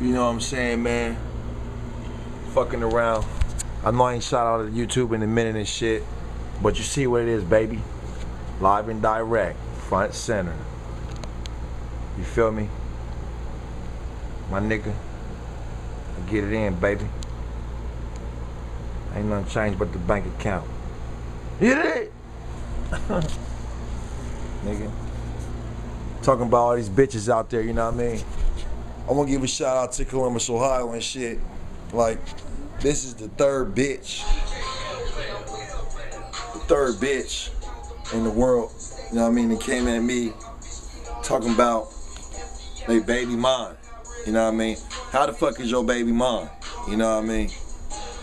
You know what I'm saying, man? Fucking around. I know I ain't shot out of YouTube in a minute and shit, but you see what it is, baby. Live and direct, front center. You feel me? My nigga, I get it in, baby. Ain't nothing changed but the bank account. Hit it! Nigga. Talking about all these bitches out there, you know what I mean? I want to give a shout out to Columbus, Ohio and shit. Like, this is the third bitch in the world, you know what I mean, that came at me talking about they baby mine, you know what I mean? How the fuck is your baby mine, you know what I mean?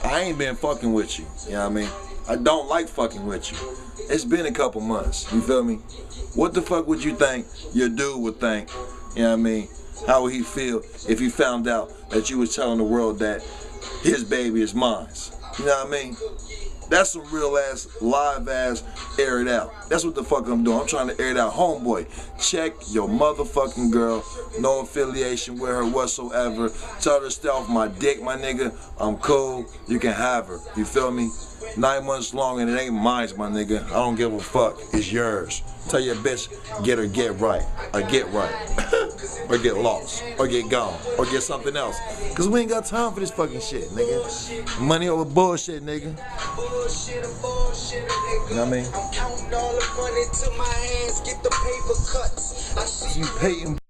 I ain't been fucking with you, you know what I mean? I don't like fucking with you. It's been a couple months, you feel me? What the fuck would you think your dude would think, you know what I mean? How would he feel if he found out that you was telling the world that his baby is mine? You know what I mean? That's some real ass, live ass, air it out. That's what the fuck I'm doing. I'm trying to air it out. Homeboy, check your motherfucking girl. No affiliation with her whatsoever. Tell her to stay off my dick, my nigga. I'm cool. You can have her. You feel me? 9 months long and it ain't mine, my nigga. I don't give a fuck. It's yours. Tell your bitch, get her, get right. Or get right. Or get lost. Or get gone. Or get something else. Cause we ain't got time for this fucking shit, nigga. Money over bullshit, nigga. You know what I mean? I'm counting all the money to my hands, get the paper cuts. You paying